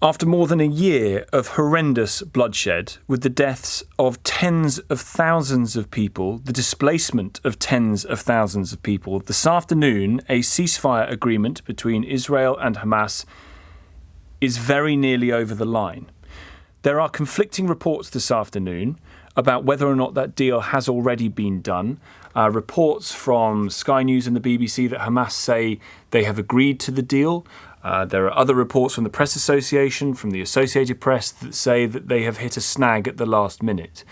After more than a year of horrendous bloodshed, with the deaths of tens of thousands of people, the displacement of tens of thousands of people, this afternoon a ceasefire agreement between Israel and Hamas is very nearly over the line. There are conflicting reports this afternoon about whether or not that deal has already been done. Reports from Sky News and the BBC that Hamas say they have agreed to the deal. There are other reports from the Press Association, from the Associated Press, that say that they have hit a snag at the last minute.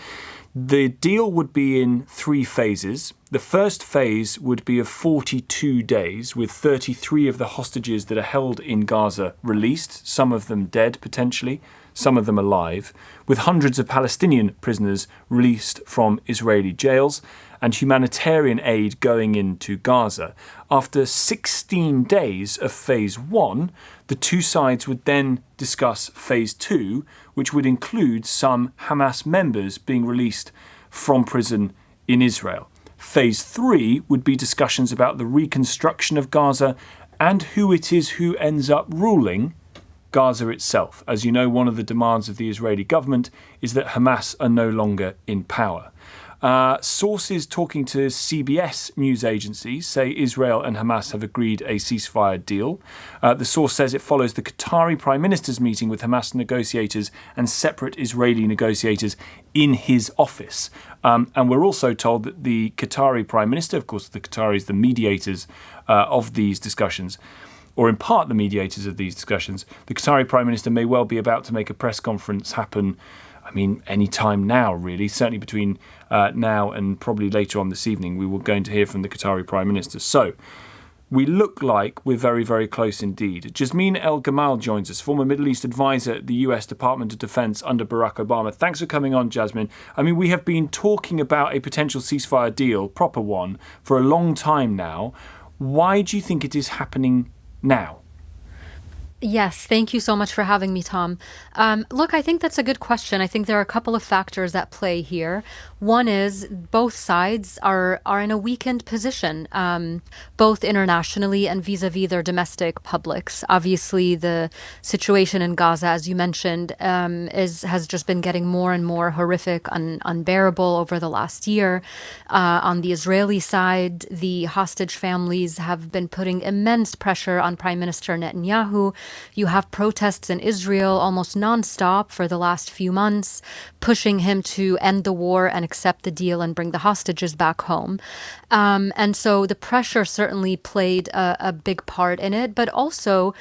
The deal would be in 3 phases. The first phase would be of 42 days, with 33 of the hostages that are held in Gaza released, some of them dead potentially, some of them alive, with hundreds of Palestinian prisoners released from Israeli jails, and humanitarian aid going into Gaza. After 16 days of phase 1, the two sides would then discuss phase 2, which would include some Hamas members being released from prison in Israel. Phase 3 would be discussions about the reconstruction of Gaza and who it is who ends up ruling Gaza itself. As you know, one of the demands of the Israeli government is that Hamas are no longer in power. Sources talking to CBS news agencies say Israel and Hamas have agreed a ceasefire deal. The source says it follows the Qatari Prime Minister's meeting with Hamas negotiators and separate Israeli negotiators in his office. And we're also told that the Qatari Prime Minister, of course, the Qataris, the mediators of these discussions, or in part the mediators of these discussions, the Qatari Prime Minister may well be about to make a press conference happen, any time now, really. Certainly between now and probably later on this evening, we were going to hear from the Qatari Prime Minister. So we look like we're very, very close indeed. Jasmine El Gamal joins us, former Middle East advisor at the US Department of Defense under Barack Obama. Thanks for coming on, Jasmine. We have been talking about a potential ceasefire deal, proper one, for a long time now. Why do you think it is happening now? Yes, thank you so much for having me, Tom. Look, I think that's a good question. I think there are a couple of factors at play here. One is both sides are in a weakened position, both internationally and vis-a-vis their domestic publics. Obviously, the situation in Gaza, as you mentioned, has just been getting more and more horrific and unbearable over the last year. On the Israeli side, the hostage families have been putting immense pressure on Prime Minister Netanyahu. You have protests in Israel almost nonstop for the last few months, pushing him to end the war and accept the deal and bring the hostages back home. And so the pressure certainly played a big part in it, but also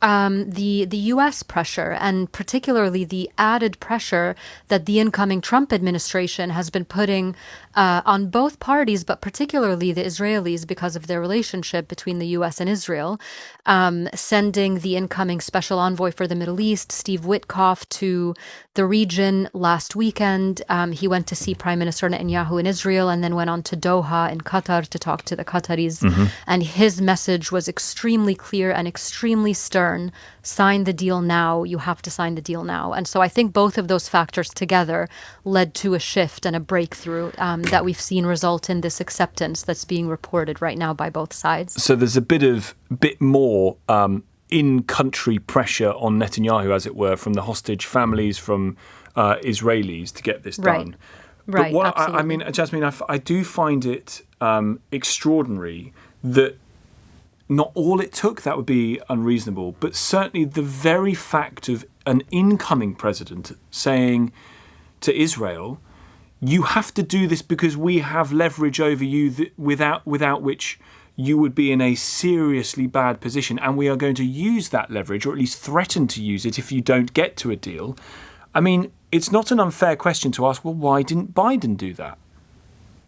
the U.S. pressure, and particularly the added pressure that the incoming Trump administration has been putting on both parties, but particularly the Israelis because of their relationship between the U.S. and Israel, sending the incoming special envoy for the Middle East, Steve Witkoff, to the region last weekend. He went to see Prime Minister Netanyahu in Israel and then went on to Doha in Qatar to talk to the Qataris. And his message was extremely clear and extremely stern. Sign the deal now. You have to sign the deal now. And so I think both of those factors together led to a shift and a breakthrough that we've seen result in this acceptance that's being reported right now by both sides. So there's a bit more in-country pressure on Netanyahu, as it were, from the hostage families, from Israelis to get this done. Right, but absolutely. Jasmine, I do find it extraordinary that not all it took, that would be unreasonable, but certainly the very fact of an incoming president saying to Israel, you have to do this because we have leverage over you without which you would be in a seriously bad position, and we are going to use that leverage, or at least threaten to use it if you don't get to a deal. It's not an unfair question to ask, well, why didn't Biden do that?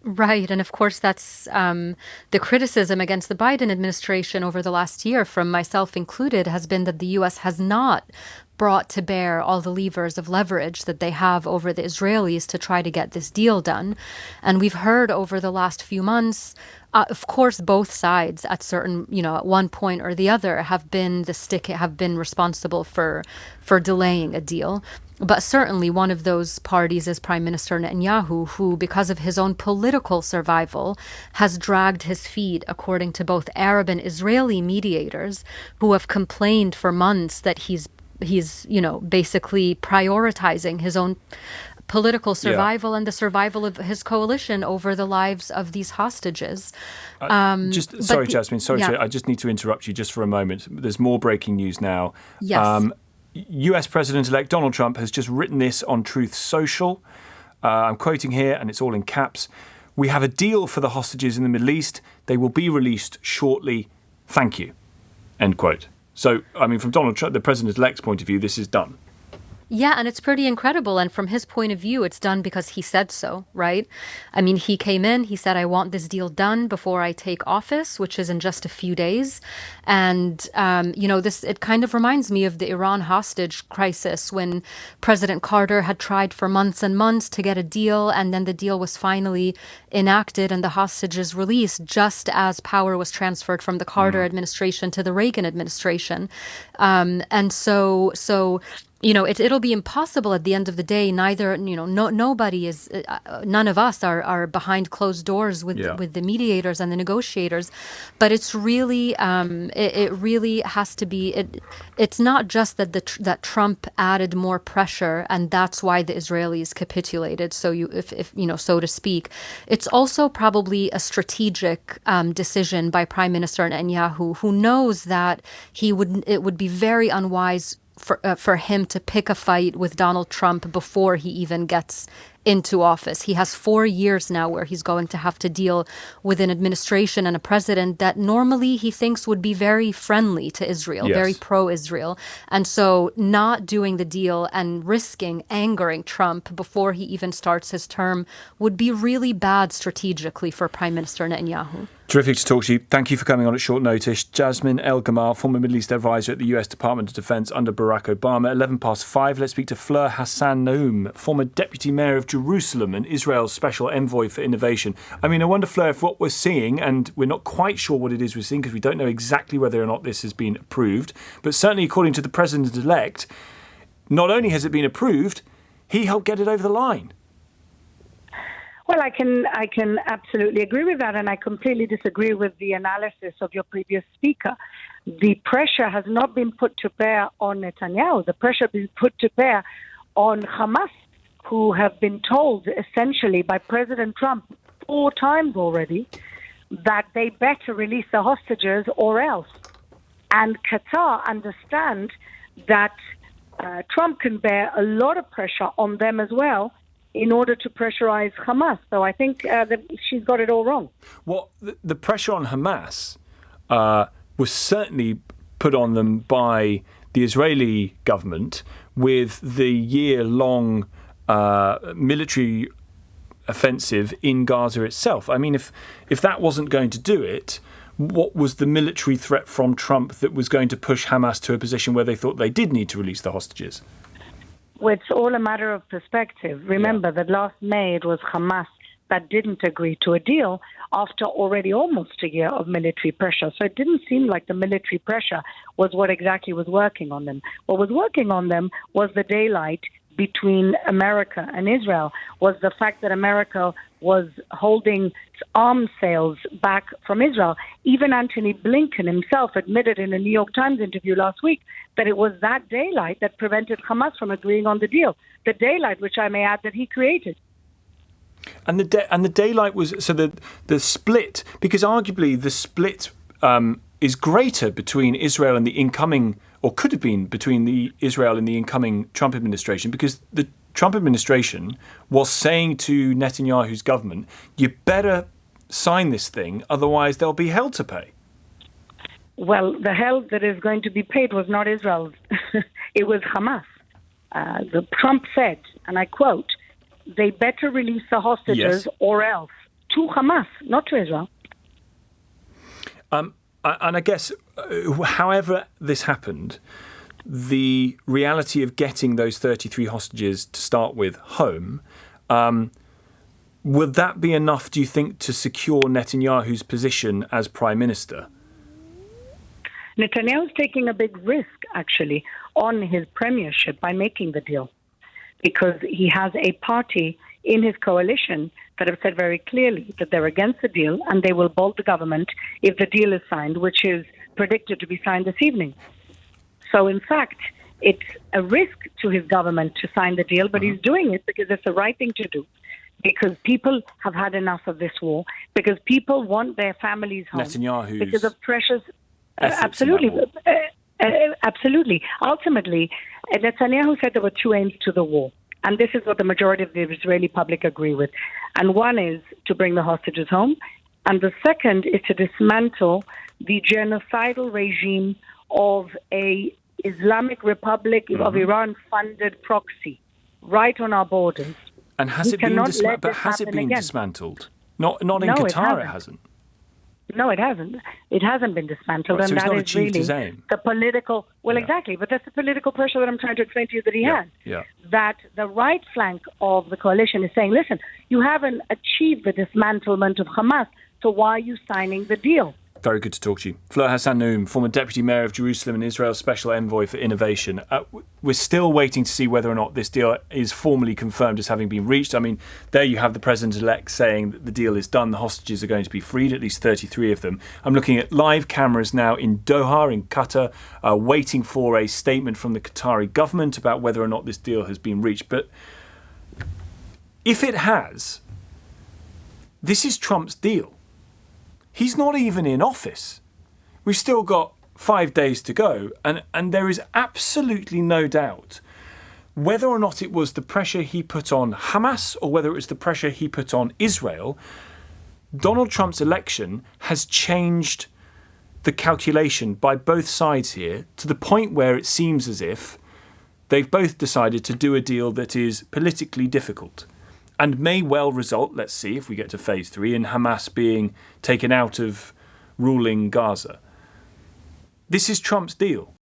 Right. And of course, that's the criticism against the Biden administration over the last year, from myself included, has been that the U.S. has not brought to bear all the levers of leverage that they have over the Israelis to try to get this deal done. And we've heard over the last few months, of course, both sides at at one point or the other have been responsible for delaying a deal. But certainly one of those parties is Prime Minister Netanyahu, who, because of his own political survival, has dragged his feet, according to both Arab and Israeli mediators, who have complained for months that he's basically prioritizing his own political survival and the survival of his coalition over the lives of these hostages. Jasmine, I just need to interrupt you just for a moment. There's more breaking news now. Yes. US President-elect Donald Trump has just written this on Truth Social. I'm quoting here, and it's all in caps. "We have a deal for the hostages in the Middle East. They will be released shortly. Thank you." End quote. So, from Donald Trump, the president-elect's point of view, this is done. Yeah, and it's pretty incredible. And from his point of view, it's done because he said so, right? He came in, he said, "I want this deal done before I take office," which is in just a few days. And, it kind of reminds me of the Iran hostage crisis when President Carter had tried for months and months to get a deal. And then the deal was finally enacted and the hostages released just as power was transferred from the Carter administration to the Reagan administration. It'll be impossible at the end of the day. Nobody is, none of us are behind closed doors with the mediators and the negotiators. But it's really, it really has to be. It's not just that Trump added more pressure and that's why the Israelis capitulated. So so to speak, it's also probably a strategic decision by Prime Minister Netanyahu, who knows that it would be very unwise for him to pick a fight with Donald Trump before he even gets into office. He has 4 years now where he's going to have to deal with an administration and a president that normally he thinks would be very friendly to Israel, very pro-Israel. And so not doing the deal and risking angering Trump before he even starts his term would be really bad strategically for Prime Minister Netanyahu. Terrific to talk to you. Thank you for coming on at short notice. Jasmine El-Gamal, former Middle East advisor at the US Department of Defense under Barack Obama. 5:11. Let's speak to Fleur Hassan Naoum, former Deputy Mayor of Jerusalem and Israel's Special Envoy for Innovation. I wonder, Fleur, if what we're seeing, and we're not quite sure what it is we're seeing because we don't know exactly whether or not this has been approved, but certainly according to the President-elect, not only has it been approved, he helped get it over the line. Well, I can absolutely agree with that, and I completely disagree with the analysis of your previous speaker. The pressure has not been put to bear on Netanyahu. The pressure has been put to bear on Hamas, who have been told essentially by President Trump 4 times already that they better release the hostages or else. And Qatar understand that Trump can bear a lot of pressure on them as well, in order to pressurize Hamas. So I think that she's got it all wrong. Well, the pressure on Hamas was certainly put on them by the Israeli government with the year-long military offensive in Gaza itself. If that wasn't going to do it, what was the military threat from Trump that was going to push Hamas to a position where they thought they did need to release the hostages? Well, it's all a matter of perspective. Remember that last May it was Hamas that didn't agree to a deal after already almost a year of military pressure. So it didn't seem like the military pressure was what exactly was working on them. What was working on them was the daylight between America and Israel, was the fact that America was holding arms sales back from Israel. Even Antony Blinken himself admitted in a New York Times interview last week that it was that daylight that prevented Hamas from agreeing on the deal. The daylight, which I may add, that he created. And the daylight was so the split, because arguably the split is greater between Israel and the incoming, or could have been between the Israel and the incoming Trump administration, because the Trump administration was saying to Netanyahu's government, you better sign this thing, otherwise there'll be hell to pay. Well, the hell that is going to be paid was not Israel's. It was Hamas. Trump said, and I quote, they better release the hostages or else, to Hamas, not to Israel. And I guess, however this happened, the reality of getting those 33 hostages to start with home, would that be enough, do you think, to secure Netanyahu's position as prime minister? Netanyahu's taking a big risk, actually, on his premiership by making the deal, because he has a party in his coalition that have said very clearly that they're against the deal and they will bolt the government if the deal is signed, which is predicted to be signed this evening. So, in fact, It's a risk to his government to sign the deal, but he's doing it because it's the right thing to do. Because people have had enough of this war, because people want their families home. Netanyahu's because of pressures. efforts in that war. Absolutely. Ultimately, Netanyahu said there were two aims to the war. And this is what the majority of the Israeli public agree with. And one is to bring the hostages home. And the second is to dismantle the genocidal regime of a Islamic Republic of Iran-funded proxy right on our borders. And has it been dismantled? But has it been dismantled? Not in Qatar, it hasn't. No, it hasn't. It hasn't been dismantled, Right, and so that he's not is achieved really his aim. the political. Well, Yeah. exactly, but that's the political pressure that I'm trying to explain to you that he has. Yeah. That the right flank of the coalition is saying, "Listen, you haven't achieved the dismantlement of Hamas, so why are you signing the deal?" Very good to talk to you. Fleur Hassan Noum, former Deputy Mayor of Jerusalem and Israel's Special Envoy for Innovation. We're still waiting to see whether or not this deal is formally confirmed as having been reached. I mean, there you have the President-elect saying that the deal is done, the hostages are going to be freed, at least 33 of them. I'm looking at live cameras now in Doha, in Qatar, waiting for a statement from the Qatari government about whether or not this deal has been reached. But if it has, this is Trump's deal. He's not even in office. We've still got 5 days to go, and there is absolutely no doubt whether or not it was the pressure he put on Hamas or whether it was the pressure he put on Israel. Donald Trump's election has changed the calculation by both sides here to the point where it seems as if they've both decided to do a deal that is politically difficult and may well result, let's see if we get to phase 3, in Hamas being taken out of ruling Gaza. This is Trump's deal.